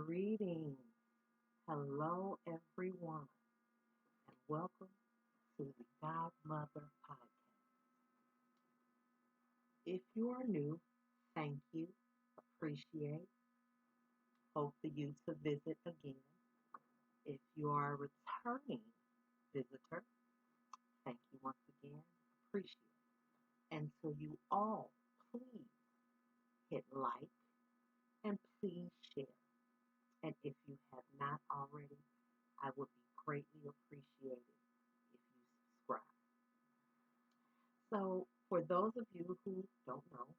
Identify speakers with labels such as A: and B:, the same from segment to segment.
A: Greetings. Hello, everyone, and welcome to the Godmother Podcast. If you are new, thank you, appreciate, hope for you to visit again. If you are a returning visitor, thank you once again, appreciate. And so you all, please hit like and please share. And if you have not already, I would be greatly appreciated if you subscribe. So, for those of you who don't know,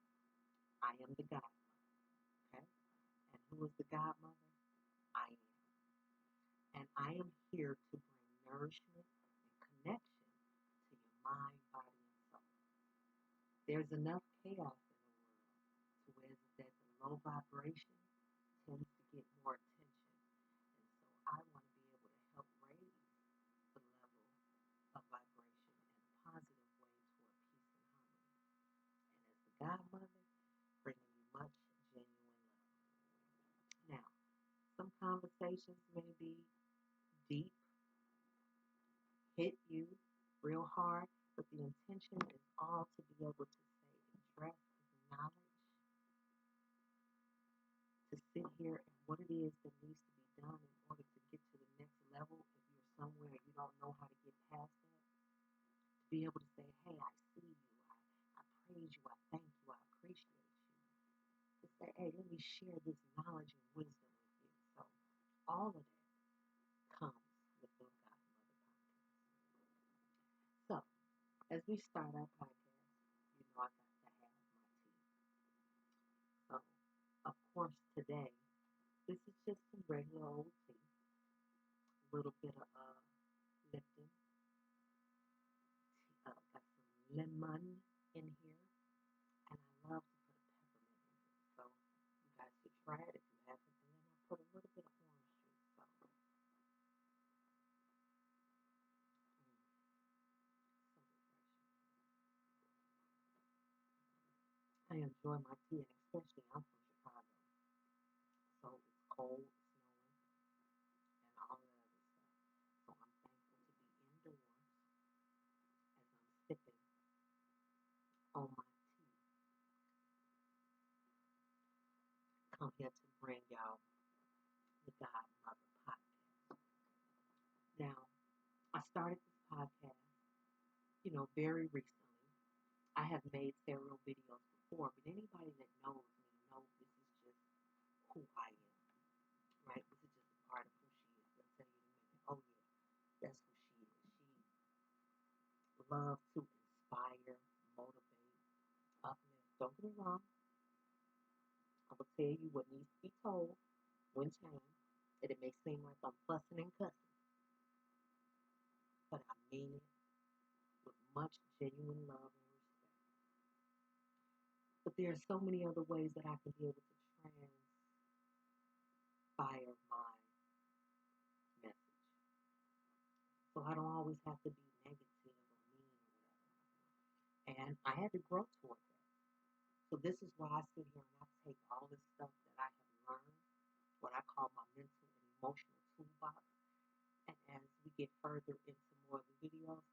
A: I am the godmother, okay? And who is the godmother? I am. And I am here to bring nourishment and connection to your mind, body, and soul. There's enough chaos in the world to where that the low vibration tends to get more attention. And so I want to be able to help raise the level of vibration in a positive way toward peace and harmony. And as the godmother, bringing you much genuine love. Now, some conversations may be deep, hit you real hard, but the intention is all to be able to say, address, acknowledge, to sit here and what it is that needs to be done in order to get to the next level. If you're somewhere you don't know how to get past that, to be able to say, hey, I see you, I praise you, I thank you, I appreciate you. To say, hey, let me share this knowledge and wisdom with you. So all of that comes with the Godmother Podcast. So as we start our podcast, you know I got to have my tea. So of course today, this is just some regular old tea. A little bit of Lipton. Got some lemon in here. And I love to put a peppermint in it. So you guys should try it if you haven't. And then I put a little bit of orange juice. So so refreshing. I enjoy my tea, and especially I'm from Chicago. So it's cold, it's snowing, and all that other stuff. So I'm thankful to be indoors as I'm sipping on my tea. Come here to bring y'all the Godmother Podcast. Now, I started this podcast, very recently. I have made several videos before, but anybody that knows me knows this is just who I am, right? This is just a part of who she is. They'll tell you in a minute, oh yeah, that's who she is. She loves to inspire, motivate, uplift. Don't get me wrong. I will tell you what needs to be told when time. And it may seem like I'm fussing and cussing, but I mean it with much genuine love and respect. But there are so many other ways that I can be able to transpire my message. So I don't always have to be negative or mean or whatever. And I had to grow toward that. So this is why I sit here and I take all this stuff that I have learned, what I call my mental and emotional toolbox. And as we get further into more of the videos,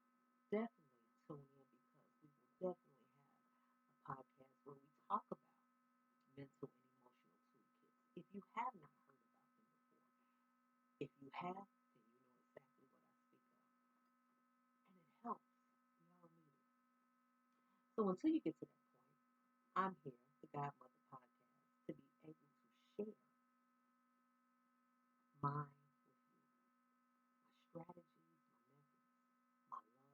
A: definitely tune in because we will definitely have a podcast where we talk about mental and emotional toolkits. If you have not heard about them before, if you have, then you know exactly what I speak of. And it helps. We all need it. So until you get to that point, I'm here, the Godmother Podcast, to be able to share mine with you. My strategies, my methods,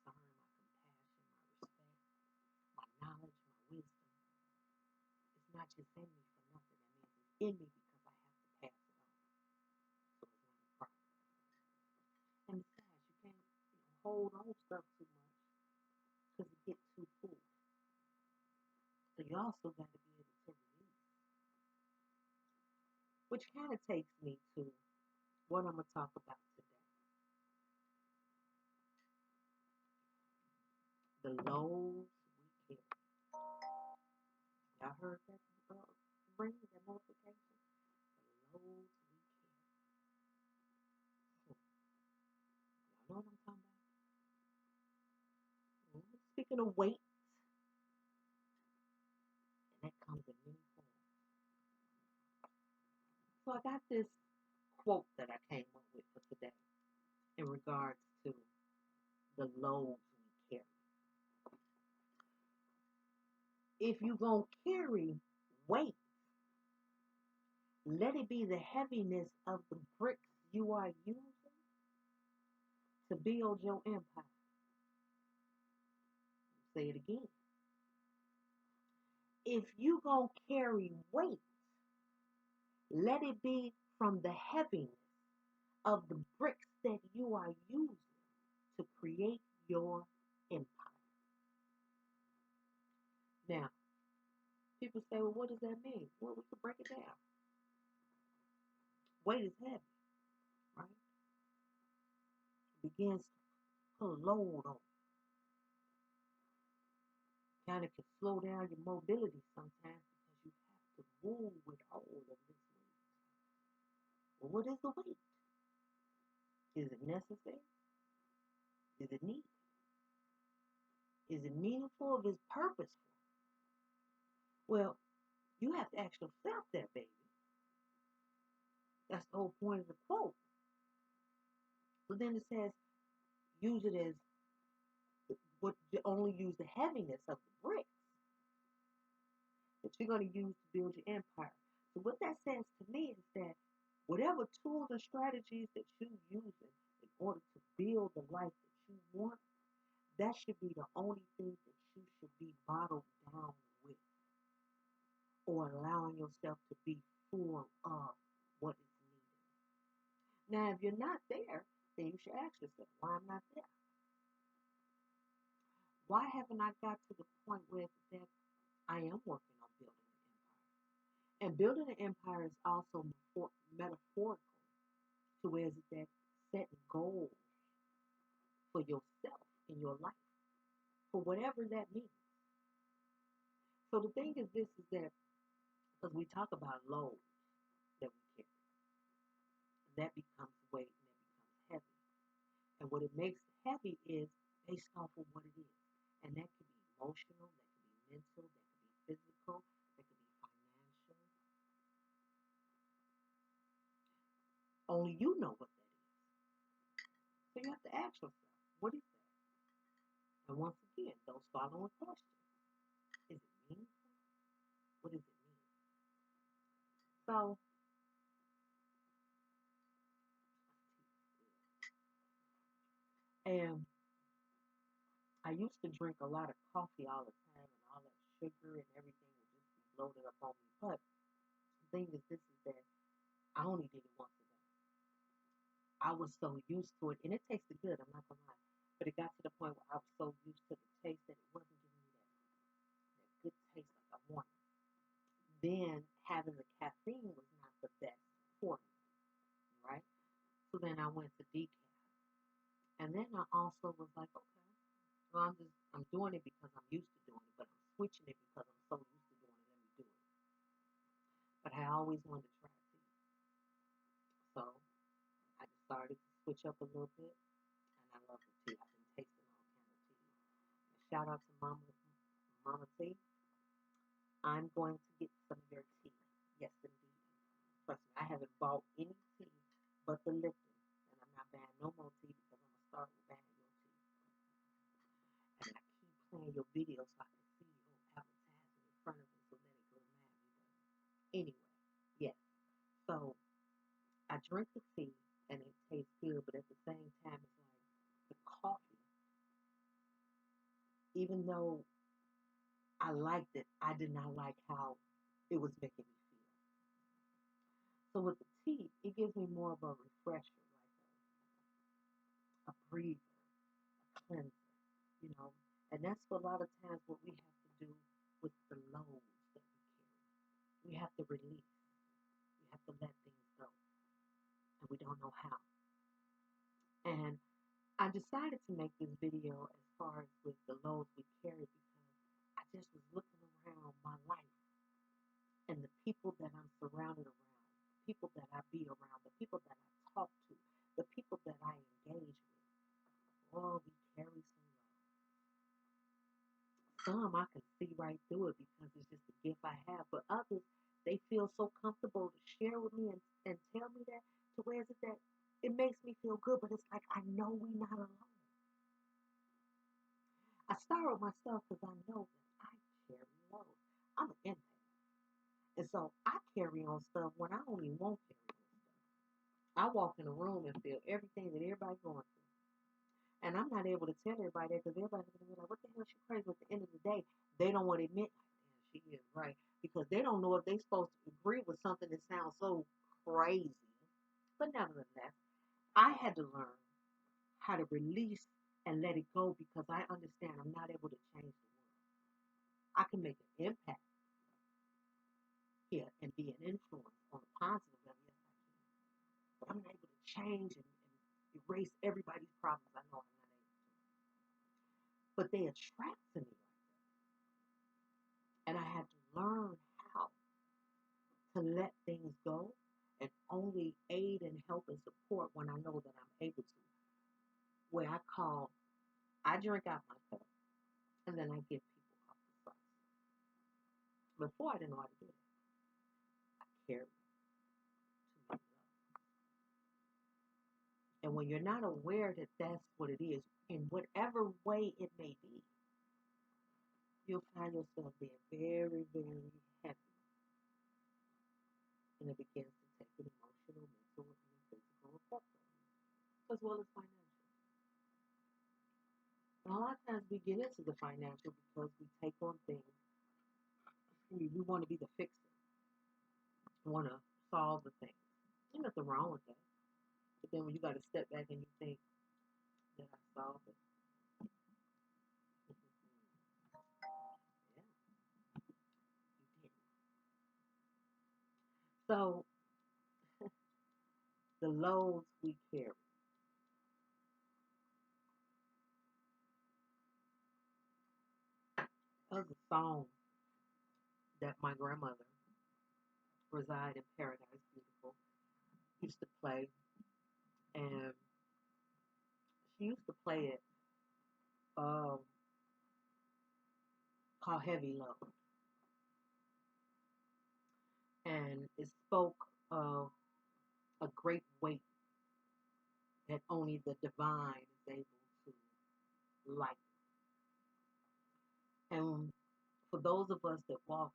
A: my love, my concern, my compassion, my respect, my knowledge, my wisdom. It's not just in me for nothing. That means it's in me because I have to pass it on. So it's not a problem. And besides, you can't hold on stuff too much because it gets too full. So you also got to be able to release. Which kind of takes me to what I'm going to talk about today. The lows we carry. Y'all heard that ring, that notification? loads we carry. Y'all know what I'm talking about? Speaking of weight, and that comes in many forms. So I got this quote that I came up with for today in regards to the loads we carry. If you're going to carry weight, let it be the heaviness of the bricks you are using to build your empire. Say it again. If you're going to carry weight, let it be from the heaviness of the bricks that you are using to create your empire. Now, people say, well, what does that mean? Well, we can break it down. Weight is heavy, right? It begins to put a load on you. Kind of can slow down your mobility sometimes because you have to move with all of this weight. Well, what is the weight? Is it necessary? Is it needed? Is it meaningful? Is it purposeful? Well, you have to ask yourself that, baby. That's the whole point of the quote. So then it says, use it as what you only use the heaviness of the bricks that you're going to use to build your empire. So what that says to me is that whatever tools and strategies that you're using in order to build the life that you want, that should be the only thing that you should be bottled down with, or allowing yourself to be full of what is needed. Now, if you're not there, then you should ask yourself, why I'm not there? Why haven't I got to the point where that I am working on building an empire? And building an empire is also metaphorical to where is that setting goals for yourself in your life, for whatever that means. So the thing is this is that because we talk about loads that we carry, that becomes weight and that becomes heavy. And what it makes heavy is based off of what it is. And that could be emotional, that could be mental, that could be physical, that could be financial. Only you know what that is. So you have to ask yourself, what is that? And once again, those following questions. Is it meaningful? What does it mean? So, and I used to drink a lot of coffee all the time, and all that sugar and everything would just be loaded up on me. But the thing is, this is that I only did it once a day. I was so used to it, and it tasted good, I'm not gonna lie. But it got to the point where I was so used to the taste that it wasn't giving me that good taste like I wanted. Then having the caffeine was not the best for me, right? So then I went to decaf. And then I also was like, okay, well, I'm doing it because I'm used to doing it, but I'm switching it because I'm so used to doing it. Let me do it. But I always wanted to try tea. So I just started to switch up a little bit, and I love the tea. I've been tasting all kind of tea. And shout out to Mama T. I'm going to get some of your tea. Yes, indeed. Trust me, I haven't bought any tea but the Lipton, and I'm not buying no more tea because I'm gonna start with buying your tea. And I keep playing your videos so I can see your advertisement in front of me so then it can remind me. But anyway, yes. So I drink the tea and it tastes good, but at the same time, it's like the coffee. Even though I liked it, I did not like how it was making me feel. So with the tea, it gives me more of a refresher, like a breather, a cleanser, you know. And that's a lot of times what we have to do with the loads that we carry. We have to release. We have to let things go. And we don't know how. And I decided to make this video as far as with the loads we carry because I just was looking around my life and the people that I'm surrounded around people that I be around, the people that I talk to, the people that I engage with. Oh, we carry some I can see right through it because it's just a gift I have. But others, they feel so comfortable to share with me and tell me that to where is it that it makes me feel good, but it's like I know we're not alone. I start with myself because I know that I carry loads. I'm an empath. And so I carry on stuff when I don't even want to carry on stuff. I walk in a room and feel everything that everybody's going through. And I'm not able to tell everybody that because everybody's going to be like, what the hell, she crazy. But at the end of the day, they don't want to admit, like, damn, she is right. Because they don't know if they're supposed to agree with something that sounds so crazy. But nevertheless, I had to learn how to release and let it go because I understand I'm not able to change the world. I can make an impact here and be an influence on a positive level. Yes, I can. But I'm not able to change and erase everybody's problems. I know I'm not able to. But they attract to me like that. And I had to learn how to let things go and only aid and help and support when I know that I'm able to. Where I drink out my cup and then I give people up the first. Before I didn't know how to do that. I carry to make love. And when you're not aware that that's what it is, in whatever way it may be, you'll find yourself being very, very heavy. And it begins to take an emotional, mental, and physical effect on you, as well as financial. And a lot of times we get into the financial because we take on things. We want to be the fixer. We want to solve the thing. There's nothing wrong with that. But then when you got to step back and you think, did I solve it? Yeah, you did. So the loads we carry. That was a song that my grandmother, Reside in Paradise Beautiful, used to play. And she used to play it um, called Heavy Love. And it spoke of a great weight that only the divine is able to lighten. And for those of us that walk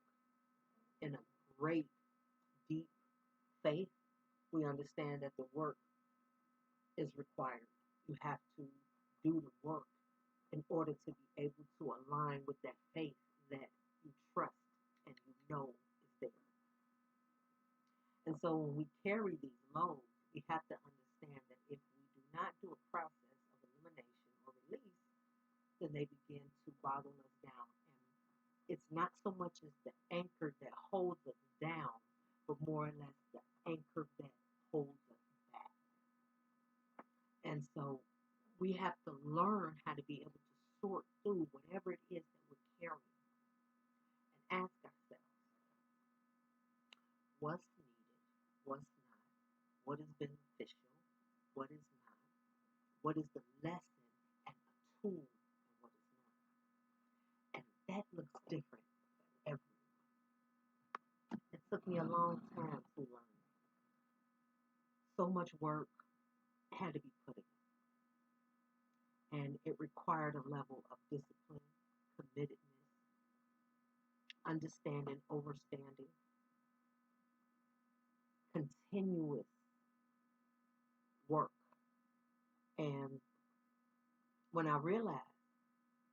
A: in a great, deep faith, we understand that the work is required. You have to do the work in order to be able to align with that faith that you trust and you know is there. And so when we carry these loads, we have to understand that if we do not do a process of elimination or release, then they begin to boggle us down. And it's not so much as the anchor that holds us down, but more or less the anchor that holds us back. And so we have to learn how to be able to sort through whatever it is that we're carrying and ask ourselves what's needed, what's not, what is beneficial, what is not, what is the lesson and the tool, and what is not. And that looks different for everyone. It took me a long time to learn. So much work had to be put in, and it required a level of discipline, committedness, understanding, overstanding, continuous work. And when I realized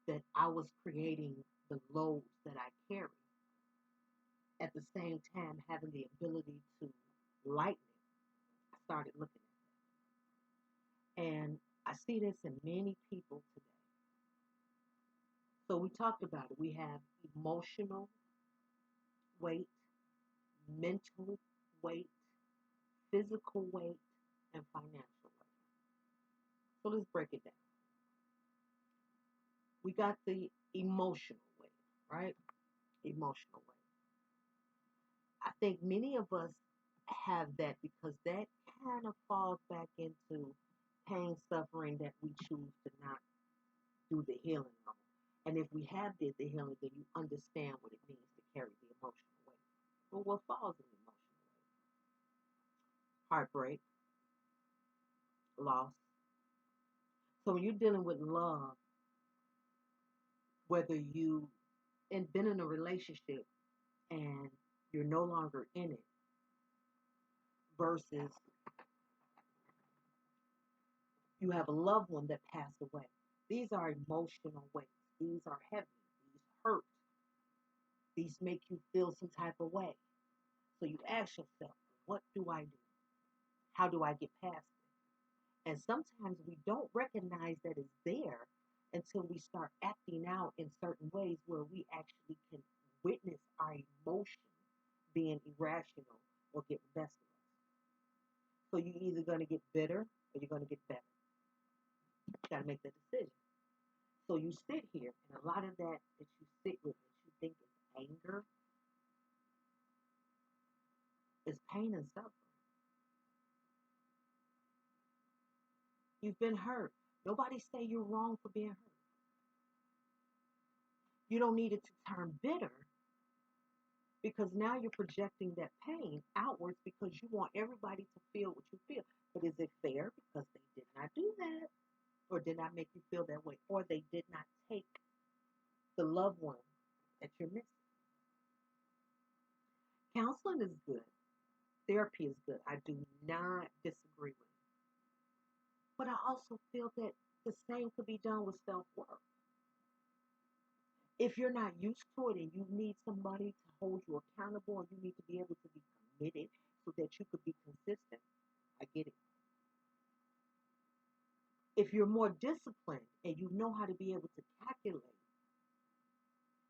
A: that I was creating the loads that I carry, at the same time having the ability to lighten it, I started looking at it. And I see this in many people today. So we talked about it. We have emotional weight, mental weight, physical weight, and financial weight. So let's break it down. We got the emotional weight, right? Emotional weight. I think many of us have that because that kind of falls back into pain, suffering that we choose to not do the healing on. And if we have did the healing, then you understand what it means to carry the emotional weight. But what falls in the emotional weight? Heartbreak, loss. So when you're dealing with love, whether you and been in a relationship and you're no longer in it versus you have a loved one that passed away. These are emotional weights. These are heavy. These hurt. These make you feel some type of way. So you ask yourself, what do I do? How do I get past it? And sometimes we don't recognize that it's there until we start acting out in certain ways where we actually can witness our emotions being irrational or get the best of us. So you're either going to get bitter or you're going to get better. You got to make the decision. So you sit here, and a lot of that you sit with, that you think is anger, is pain and suffering. You've been hurt. Nobody say you're wrong for being hurt. You don't need it to turn bitter because now you're projecting that pain outwards because you want everybody to feel what you feel. But is it fair because they did not do that or did not make you feel that way or they did not take the loved one that you're missing? Counseling is good. Therapy is good. I do not disagree with it. But I also feel that the same could be done with self-worth. If you're not used to it and you need somebody to hold you accountable and you need to be able to be committed so that you could be consistent, I get it. If you're more disciplined and you know how to be able to calculate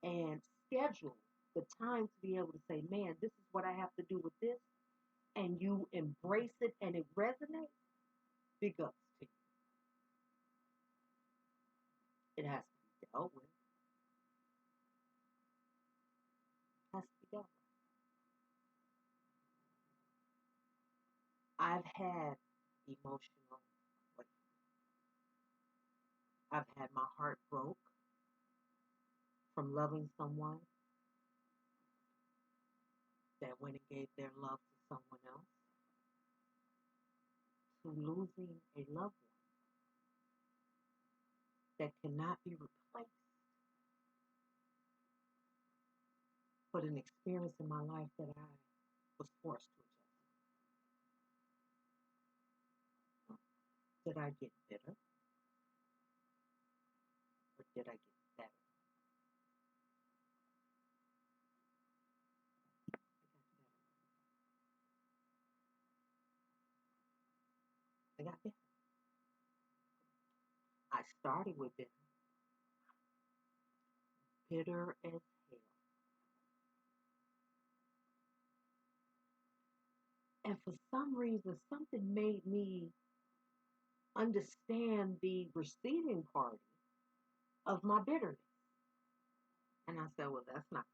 A: and schedule the time to be able to say, man, this is what I have to do with this, and you embrace it and it resonates, big ups to you. It has to be dealt with. It has to be dealt with. I've had emotional weight. I've had my heart broke from loving someone that went and gave their love to someone else, to losing a loved one that cannot be replaced, but an experience in my life that I was forced to adjust. Did I get bitter or did I get better? I got bitter. I started with bitter, bitter as hell. And for some reason, something made me understand the receiving party of my bitterness. And I said, well, that's not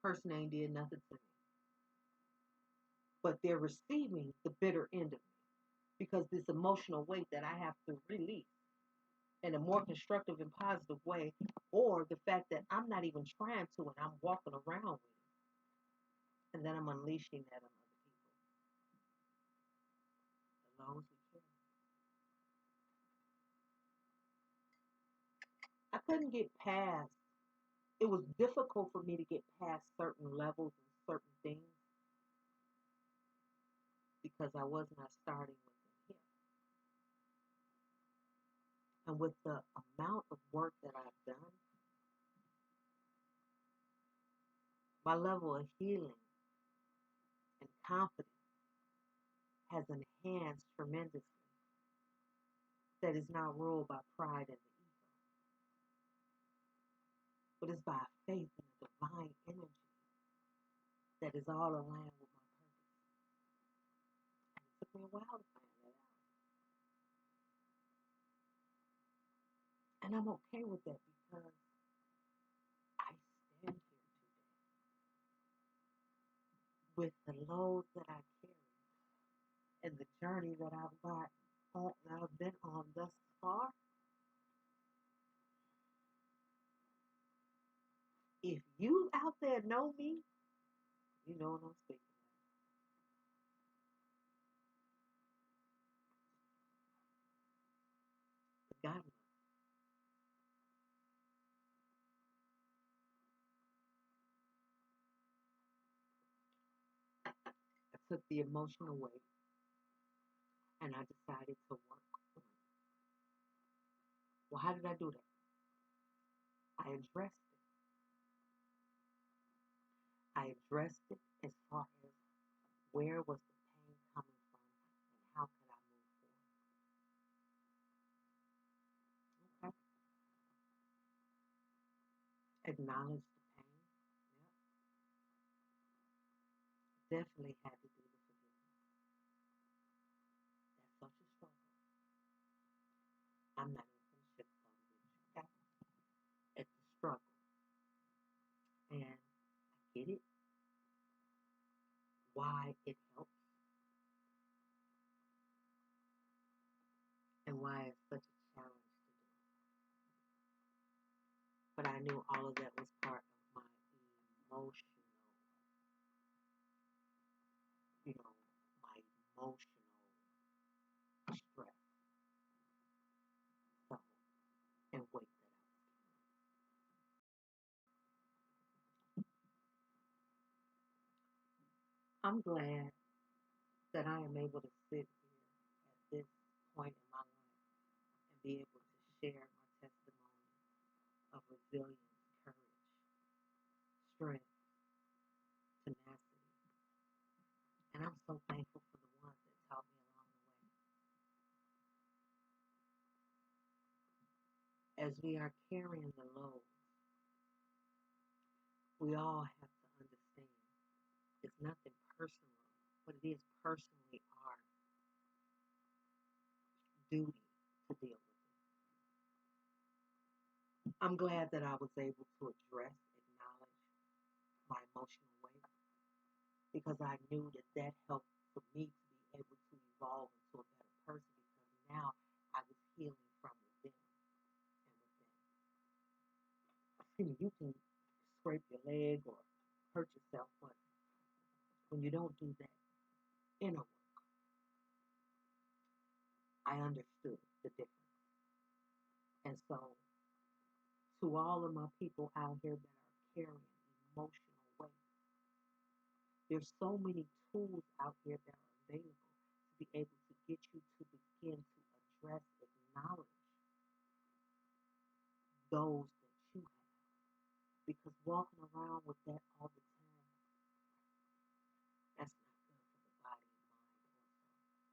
A: right. Person ain't did nothing to me. But they're receiving the bitter end of me because this emotional weight that I have to release in a more constructive and positive way, or the fact that I'm not even trying to and I'm walking around with it, and then I'm unleashing that on other people. The lows we carry. I couldn't get past. It was difficult for me to get past certain levels and certain things because I was not starting with him. And with the amount of work that I've done, my level of healing and confidence has enhanced tremendously. That is not ruled by pride and the ego, but it's by faith in the divine energy that is all aligned with my purpose. And it took me a while to find that out. And I'm okay with that because I stand here today. with the loads that I carry and the journey that I've been on thus far, if you out there know me, you know what I'm speaking of. The Godmother. I took the emotional weight and I decided to work on it. Well, how did I do that? I addressed it. I addressed it as far as where was the pain coming from and how could I move forward. Okay. Acknowledge the pain. Yep. Definitely had to do the forgiveness. That's such a struggle. I'm not even going to sugarcoat it with you. Okay. It's a struggle. And I get it, why it helps, and why it's such a challenge to do. But I knew all of that was part of my emotional, you know, my emotional stress, struggle, and weight that I'm glad that I am able to sit here at this point in my life and be able to share my testimony of resilience, courage, strength, tenacity. And I'm so thankful for the ones that taught me along the way. As we are carrying the load, we all have to understand it's nothing personal, but it is personally our duty to deal with it. I'm glad that I was able to acknowledge my emotional weight because I knew that that helped for me to be able to evolve into a better person because now I was healing from within and within. You can scrape your leg or hurt yourself, but when you don't do that inner work, I understood the difference. And so, to all of my people out here that are carrying emotional weight, there's so many tools out here that are available to be able to get you to begin to address, acknowledge those that you have. Because walking around with that all the time, that's not good for the body and mind also.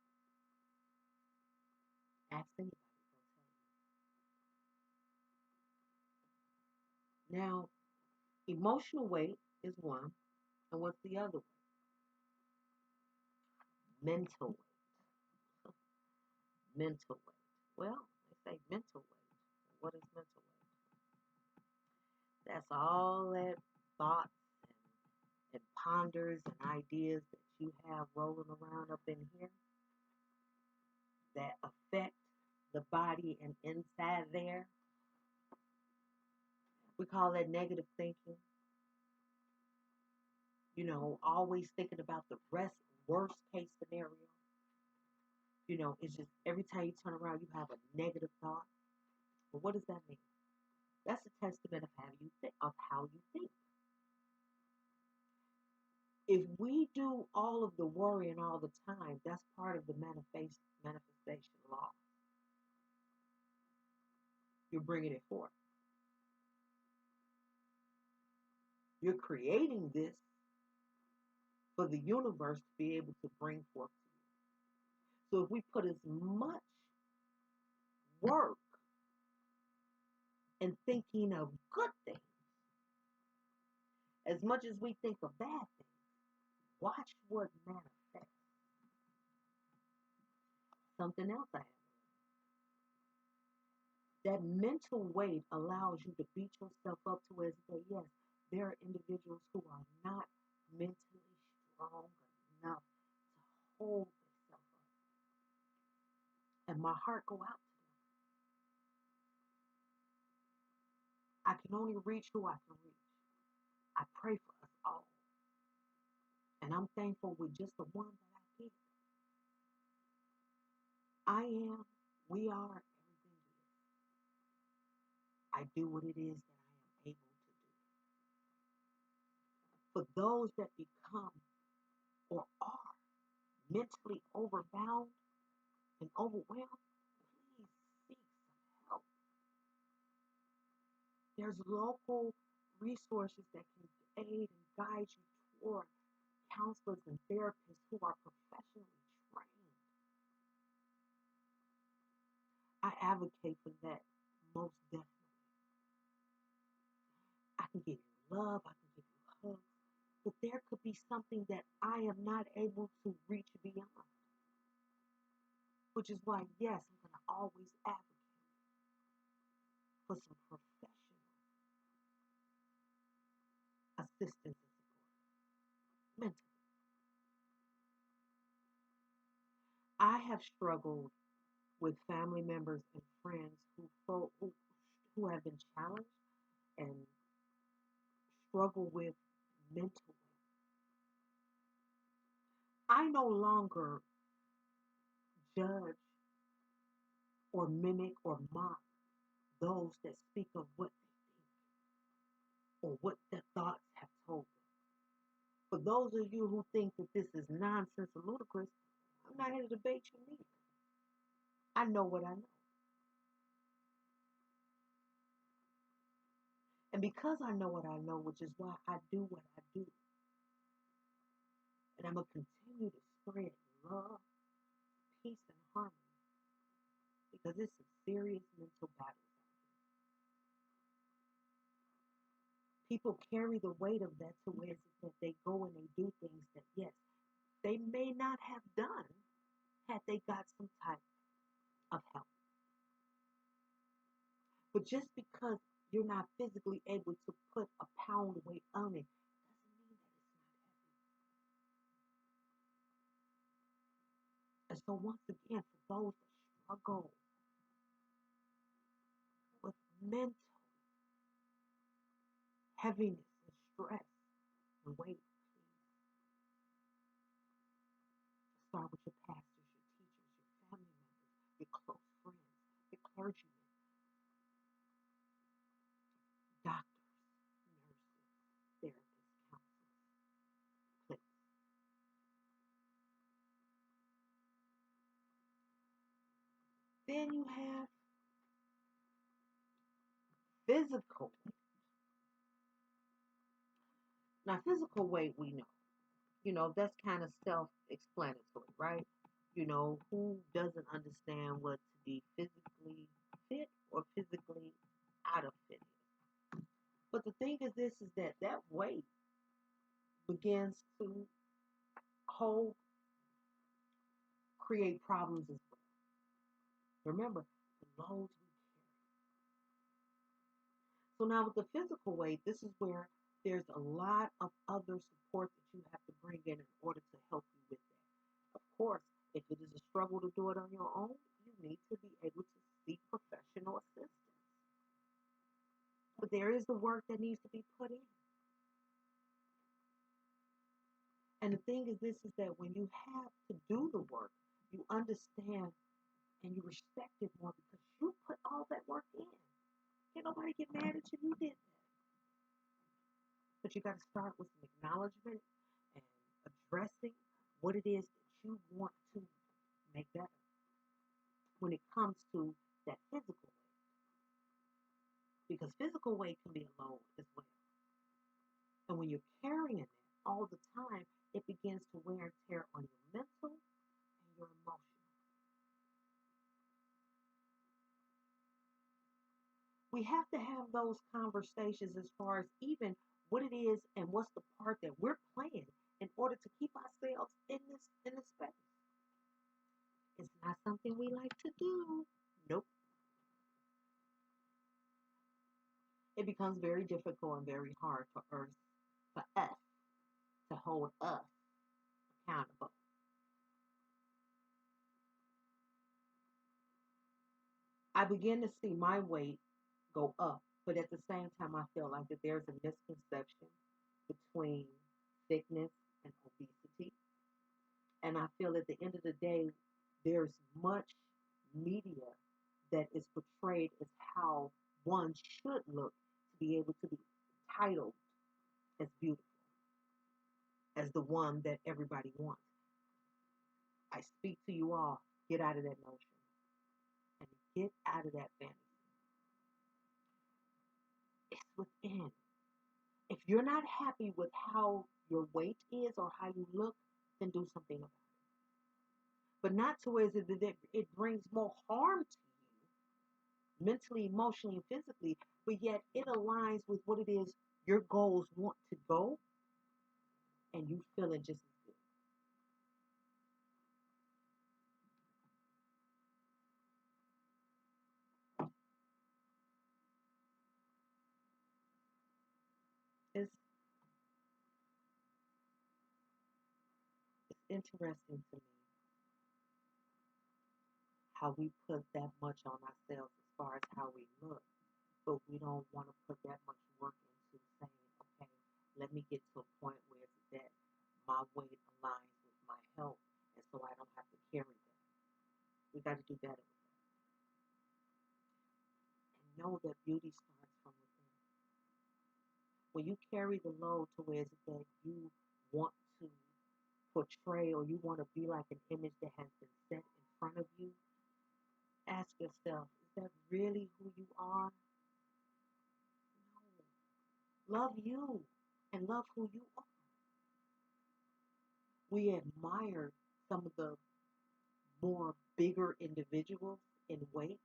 A: Ask anybody, they'll tell you. Now, emotional weight is one, and what's the other way? Mental weight. Mental weight. Well, they say mental weight. What is mental weight? That's all that thoughts and ponders and ideas that you have rolling around up in here that affect the body and inside there. We call that negative thinking. Always thinking about the worst case scenario. It's just every time you turn around, you have a negative thought. But what does that mean? That's a testament of how you think. If we do all of the worrying all the time, that's part of the manifestation law. You're bringing it forth. You're creating this for the universe to be able to bring forth to you. So if we put as much work in thinking of good things, as much as we think of bad things, watch what manifests. Something else I have. That mental weight allows you to beat yourself up to where, say, yes, there are individuals who are not mentally strong reach who I can reach. I pray for us all. And I'm thankful with just the one that I get. I am, we are everything good. I do what it is that I am able to do. For those that become or are mentally overbound and overwhelmed, please seek some help. There's local resources that can aid and guide you toward counselors and therapists who are professionally trained. I advocate for that most definitely. I can give you love, I can give you hugs, but there could be something that I am not able to reach beyond. Which is why, yes, I'm going to always advocate for some professional assistance and support mentally. I have struggled with family members and friends who have been challenged and struggle with mental health. I no longer judge or mimic or mock those that speak of what they think or what their thoughts have told them. For those of you who think that this is nonsense or ludicrous, I'm not here to debate you neither. I know what I know. And because I know what I know, which is why I do what I do, and I'm going to continue to spread love, peace, and harmony because it's a serious mental battle. People carry the weight of that to where that they go and they do things that, yes, they may not have done had they got some type of help. But just because you're not physically able to put a pound weight on it doesn't mean that it's not heavy. And so once again, for those that struggle with mental heaviness and stress and weight, please start with your pastors, your teachers, your family members, your close friends, your clergymen, doctors, nurses, therapists, counselors, please. Then you have physical. Now, physical weight, we know. That's kind of self-explanatory, right? Who doesn't understand what to be physically fit or physically out of fit? But the thing is this, is that weight begins to hold, create problems as well. Remember, the loads we carry. So now with the physical weight, this is where there's a lot of other support that you have to bring in order to help you with that. Of course, if it is a struggle to do it on your own, you need to be able to seek professional assistance. But there is the work that needs to be put in. And the thing is this, is that when you have to do the work, you understand and you respect it more because you put all that work in. Can't nobody get mad at you did that. But you got to start with some acknowledgement and addressing what it is that you want to make better when it comes to that physical weight. Because physical weight can be a load as well. And when you're carrying it all the time, it begins to wear and tear on your mental and your emotional. We have to have those conversations as far as even what it is and what's the part that we're playing in order to keep ourselves in this space. It's not something we like to do. Nope. It becomes very difficult and very hard for us to hold us accountable. I begin to see my weight go up But at the same time, I feel like that there's a misconception between thickness and obesity. And I feel at the end of the day, there's much media that is portrayed as how one should look to be able to be titled as beautiful, as the one that everybody wants. I speak to you all, get out of that notion and get out of that fantasy. It's within. If you're not happy with how your weight is or how you look, then do something about it. But not to where it brings more harm to you, mentally, emotionally, and physically, but yet it aligns with what it is your goals want to go, and you feeling just as good. It's, it's interesting to me how we put that much on ourselves as far as how we look, but we don't want to put that much work into saying, okay, let me get to a point where it's that my weight aligns with my health, and so I don't have to carry that. We got to do better with that. And know that beauty starts from within. When you carry the load to where it's that you want to portray or you want to be like an image that has been set in front of you, ask yourself, is that really who you are? No. Love you and love who you are. We admire some of the more bigger individuals in weight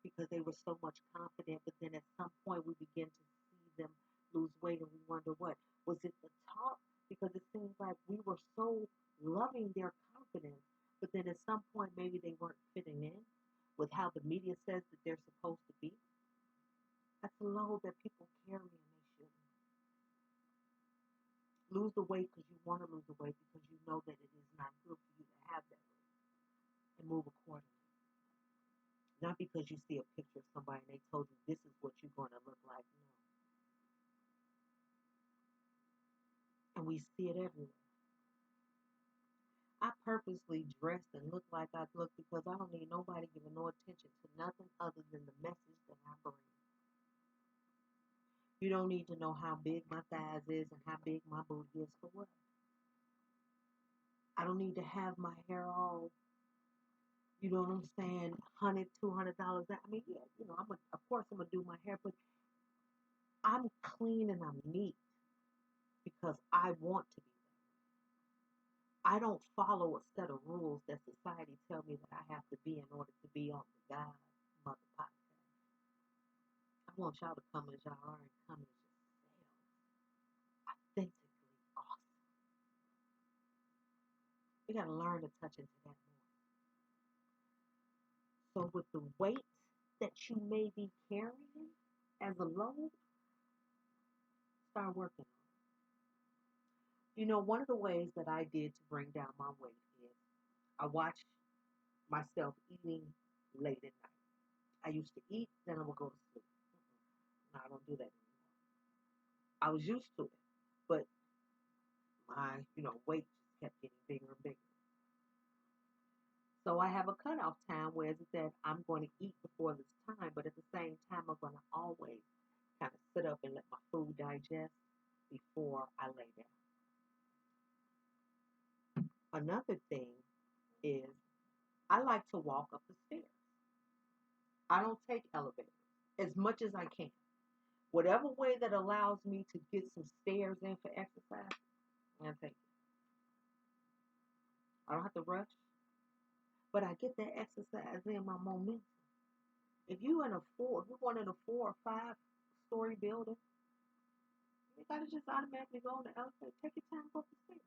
A: because they were so much confident, but then at some point we begin to see them lose weight and we wonder what was it the talk, because it seems like we were so loving their confidence, but then at some point maybe they weren't fitting in with how the media says that they're supposed to be. That's a load that people carry and they shouldn't. Lose the weight because you want to lose the weight because you know that it is not good for you to have that weight, and move accordingly. Not because you see a picture of somebody and they told you this is what you're going to look like. No. And we see it everywhere. I purposely dress and look like I look because I don't need nobody giving no attention to nothing other than the message that I bring. You don't need to know how big my thighs is and how big my booty is for what. I don't need to have my hair all, you know what I'm saying, $100, $200. I mean, yeah, of course I'm gonna do my hair, but I'm clean and I'm neat because I want to be. I don't follow a set of rules that society tell me that I have to be in order to be on the Godmother Podcast. I want y'all to come as y'all are and come as yourselves, authentically awesome. We got to learn to touch into that more. So with the weight that you may be carrying as a load, start working on it. One of the ways that I did to bring down my weight is I watched myself eating late at night. I used to eat, then I would go to sleep. No, I don't do that anymore. I was used to it, but my, weight just kept getting bigger and bigger. So I have a cutoff time where it said I'm going to eat before this time, but at the same time, I'm going to always kind of sit up and let my food digest before I lay down. Another thing is I like to walk up the stairs. I don't take elevators as much as I can. Whatever way that allows me to get some stairs in for exercise, I'm going to take it. I don't have to rush, but I get that exercise in my momentum. If you if you're going in a 4 or 5 story building, you gotta just automatically go on the elevator. Take your time, go up the stairs.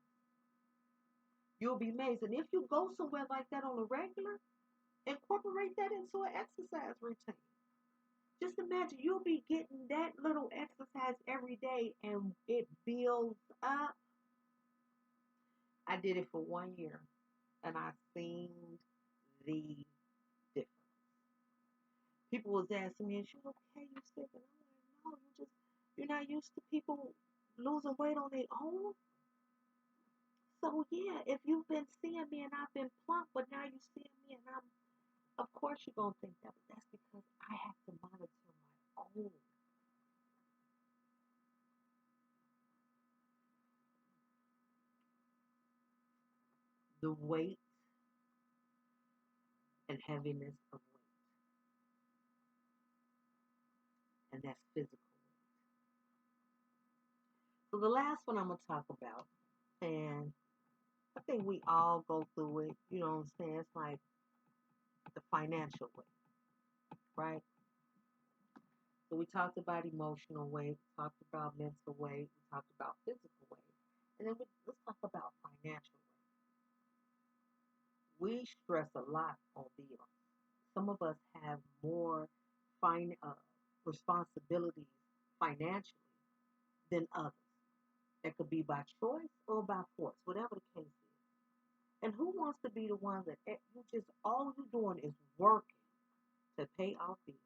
A: You'll be amazed. And if you go somewhere like that on a regular, incorporate that into an exercise routine. Just imagine you'll be getting that little exercise every day and it builds up. I did it for 1 year and I seen the difference. People was asking me, is you okay? You sick? And I'm like, Oh, you're not used to people losing weight on their own. So yeah, if you've been seeing me and I've been plump, but now you seeing me and I'm, of course you're gonna think that, but that's because I have to monitor my own. The weight and heaviness of weight, and that's physical weight. So the last one I'm gonna talk about, and I think we all go through it. You know what I'm saying? It's like the financial weight, right? So we talked about emotional weight, we talked about mental weight, we talked about physical weight, and then let's talk about financial weight. We stress a lot on bills. Some of us have more fine responsibilities financially than others. It could be by choice or by force, whatever the case is. And who wants to be the one that you just all you're doing is working to pay off bills?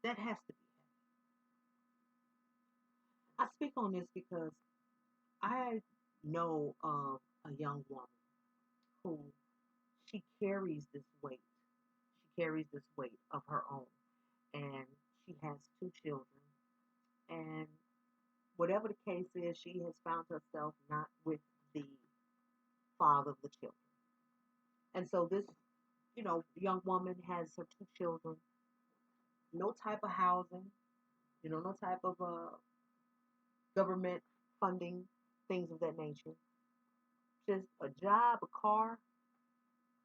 A: That has to be heavy. I speak on this because I know of a young woman who she carries this weight. She carries this weight of her own, and she has two children. And whatever the case is, she has found herself not with the father of the children. And so this, young woman has her two children, no type of housing, no type of government funding, things of that nature. Just a job, a car,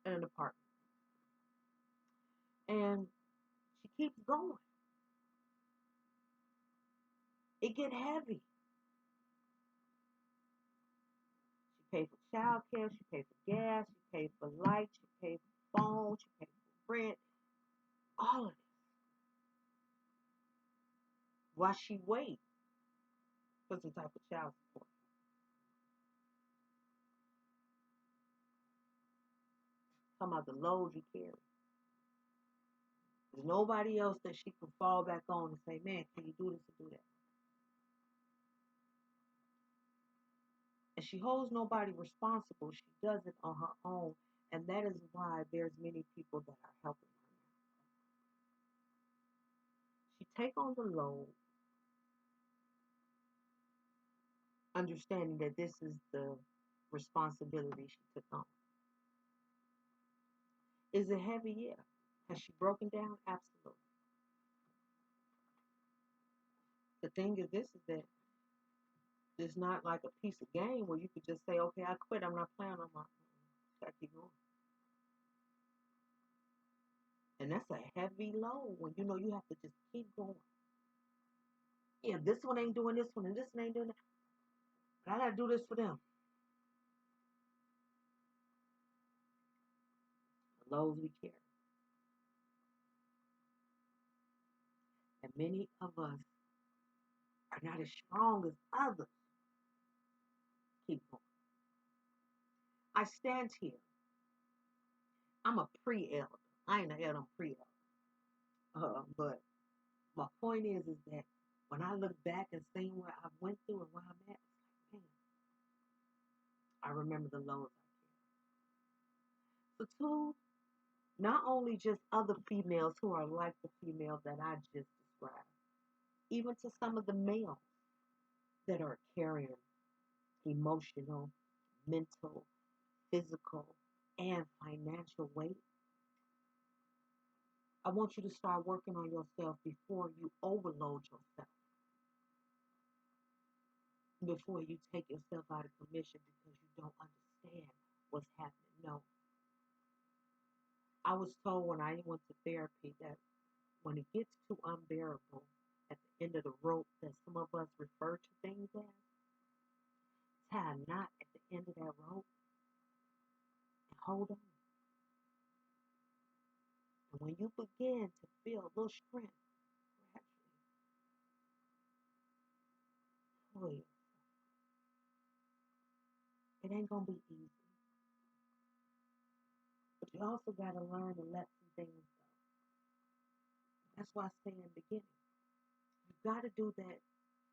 A: and an apartment. And she keeps going. It get heavy. She pay for childcare, she pay for gas, she pay for lights, she pay for phone, she pay for rent, all of it. While she wait for some type of child support. Talking about the load you carry. There's nobody else that she can fall back on and say, man, can you do this or do that? And she holds nobody responsible. She does it on her own. And that is why there's many people that are helping her. She take on the load, understanding that this is the responsibility she took on. Is it heavy? Yeah. Has she broken down? Absolutely. The thing is this is that it's not like a piece of game where you could just say, okay, I quit. I'm not playing on my. Gotta keep going. And that's a heavy load when you know you have to just keep going. Yeah, this one ain't doing this one and this one ain't doing that. But I gotta do this for them. The loads we carry. And many of us are not as strong as others. Keep going. I stand here. I'm a pre-elder. I ain't an elder, I'm pre-elder. But my point is that when I look back and see where I went through and where I'm at, it's like, man, I remember the lows I carried. So two, not only just other females who are like the female that I just described, even to some of the males that are carrying emotional, mental, physical, and financial weight. I want you to start working on yourself before you overload yourself, before you take yourself out of commission because you don't understand what's happening. No, I was told when I went to therapy that when it gets too unbearable at the end of the rope that some of us refer to things as, tie a knot at the end of that rope and hold on. And when you begin to feel a little strength, gradually pull yourself. It ain't gonna be easy. But you also gotta learn to let some things go. That's why I say in the beginning. got to do that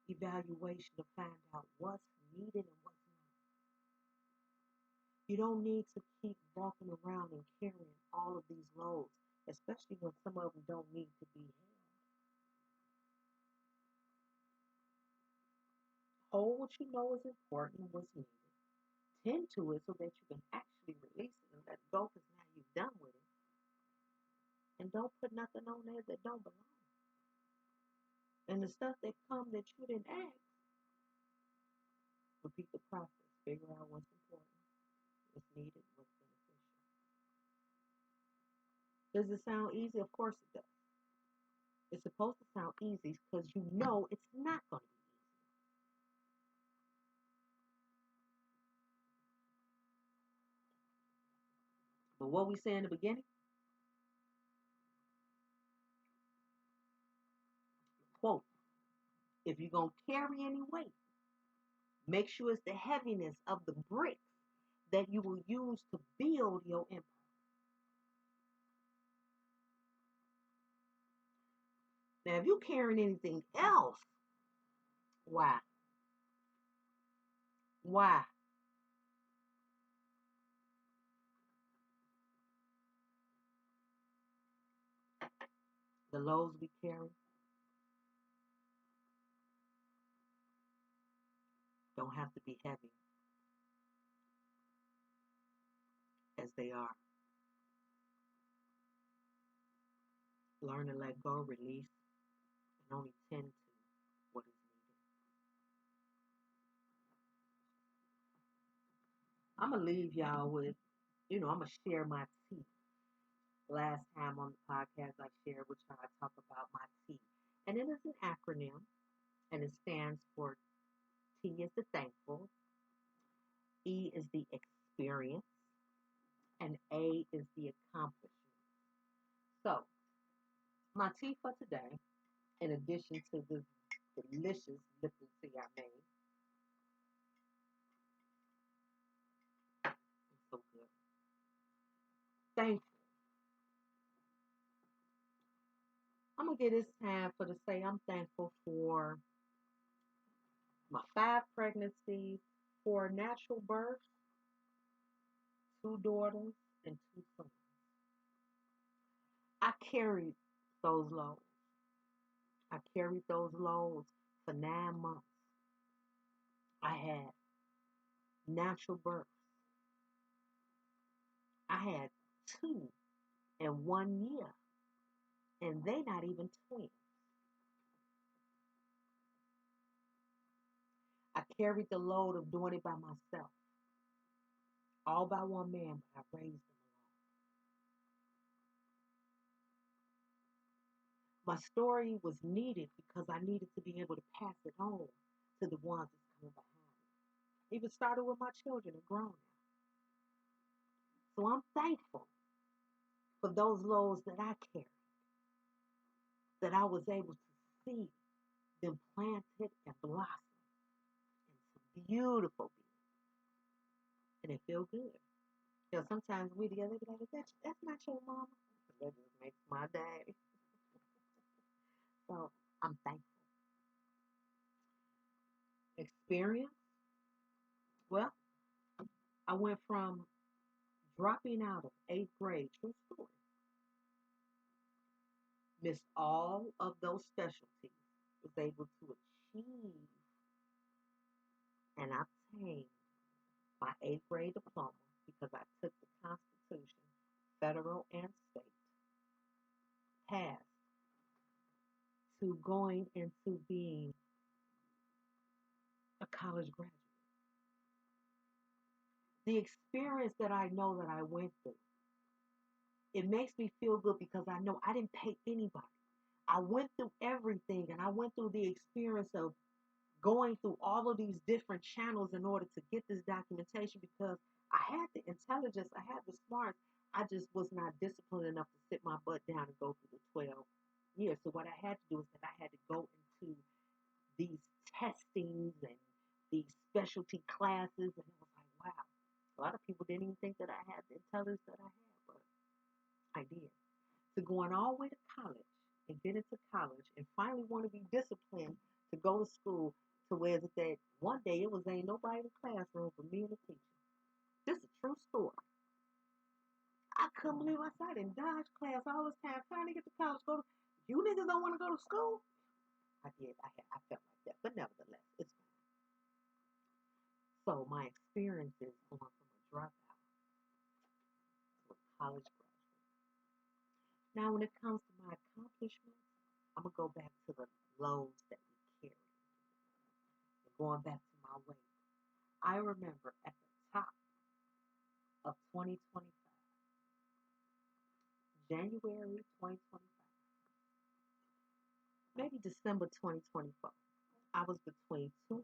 A: evaluation to find out what's needed and what's not. You don't need to keep walking around and carrying all of these loads, especially when some of them don't need to be held. Hold what you know is important and what's needed. Tend to it so that you can actually release it and let it go because now you're done with it. And don't put nothing on there that don't belong. And the stuff that come that you didn't ask, repeat the process. Figure out what's important, what's needed, what's beneficial. Does it sound easy? Of course it does. It's supposed to sound easy because you know it's not going to be easy. But what we say in the beginning, quote, if you're going to carry any weight, make sure it's the heaviness of the bricks that you will use to build your empire. Now, if you're carrying anything else, why? Why? The loads we carry don't have to be heavy as they are. Learn to let go, release, and only tend to what is needed. I'm going to leave y'all with, I'm going to share my tea. Last time on the podcast, I shared with y'all, I talk about my T. And it is an acronym, and it stands for T is the thankful, E is the experience, and A is the accomplishment. So, my tea for today, in addition to this delicious little tea I made, it's so good. Thankful. I'm going to get this time for to say I'm thankful for my 5 pregnancies, 4 natural births, 2 daughters, and 2 sons. I carried those loads. I carried those loads for 9 months. I had natural births. I had 2 in 1 year, and they not even twins. I carried the load of doing it by myself, all by one man, but I raised them alone. My story was needed because I needed to be able to pass it on to the ones that's coming behind me. Even started with my children and grown now. So I'm thankful for those loads that I carried, that I was able to see them planted and blossom into beautiful beings. And it feels good. Sometimes we together be like, that's not your mama. That just makes my day. So I'm thankful. Experience? Well, I went from dropping out of 8th grade, true story, missed all of those specialties, was able to achieve and obtain my 8th grade diploma because I took the Constitution, federal and state, passed to going into being a college graduate. The experience that I know that I went through, it makes me feel good because I know I didn't pay anybody. I went through everything and I went through the experience of going through all of these different channels in order to get this documentation because I had the intelligence, I had the smarts. I just was not disciplined enough to sit my butt down and go through the 12 years. So what I had to do is that I had to go into these testings and these specialty classes. And it was like, wow. A lot of people didn't even think that I had the intelligence that I had, but I did. So going all the way to college and get into college and finally want to be disciplined to go to school to where is it that one day it was ain't nobody in the classroom but me and the teacher. This is a true story. I couldn't believe I sat in Dodge class all this time trying to get to college. Go to, you niggas don't want to go to school? I did. I felt like that. But nevertheless, it's fine. So my experiences going from a dropout to a college graduate. Now, when it comes to my accomplishments, I'm going to go back to the loads that we carried and going back to my weight. I remember at the top of 2025, January 2025, maybe December 2024, I was between 224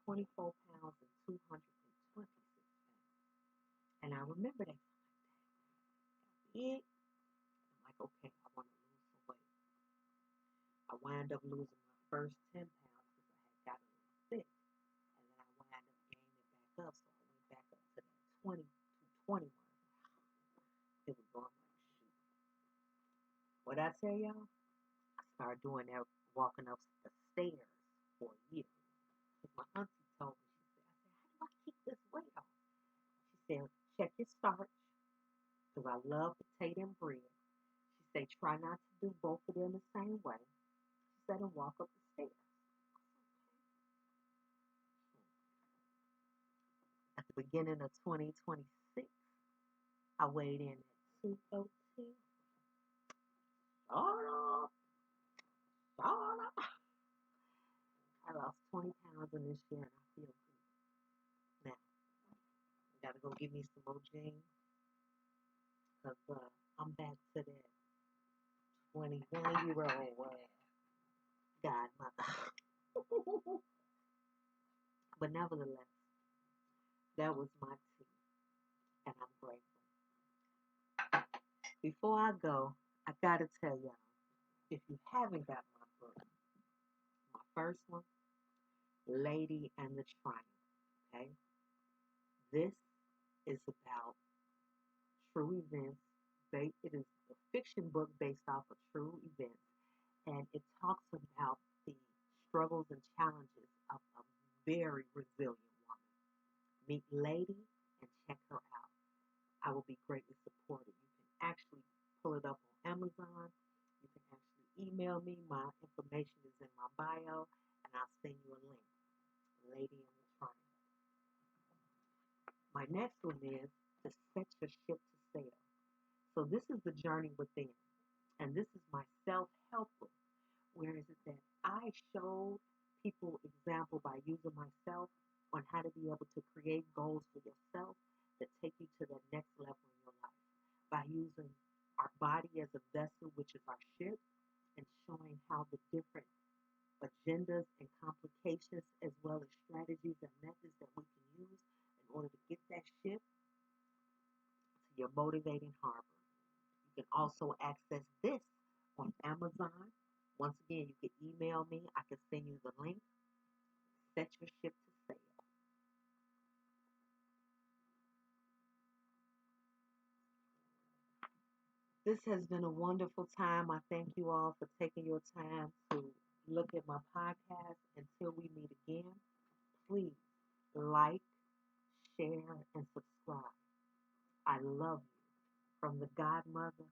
A: pounds and 226 pounds. And I remember that big. I'm like, okay, I want to lose some weight. I wind up losing my first 10 pounds because I had got a little sick. And then I wind up gaining it back up. So I went back up to that 20 to 20 mark. It was going like, shoot. What I tell y'all? I started doing that, walking up the stairs for a year. Because my auntie told me, she said, I said, how do I keep this weight off? She said, check your starch. Because I love potato and bread. She said, try not to do both of them the same way. She said, and walk up the stairs. At the beginning of 2026, I weighed in at 202. Shut up. I lost 20 pounds in this year and I feel good. Now, I got to go get me some more jeans because I'm back to that 21-year-old godmother. But nevertheless, that was my tea, and I'm grateful. Before I go, I gotta tell y'all, if you haven't got my book, my first one, Lady and the Triumph, okay? This is about true events. It is a fiction book based off of true events, and it talks about the struggles and challenges of a very resilient woman. Meet Lady and check her out. I will be greatly supported. You can actually pull it up on Amazon. You can actually email me. My information is in my bio, and I'll send you a link. Lady in the Triumph. My next one is to set your ship to sail. So this is the journey within, and this is my self-help book. Where is it that I showed people example by using myself on how to be able to create goals for yourself that take you to the next level in your life by using our body as a vessel, which is our ship, and showing how the different agendas and complications, as well as strategies and methods that we can use in order to get that ship to your motivating harbor. You can also access this on Amazon. Once again, you can email me. I can send you the link. Set your ship to sail. This has been a wonderful time. I thank you all for taking your time to look at my podcast. Until we meet again, please like, share, and subscribe. I love you from the Godmother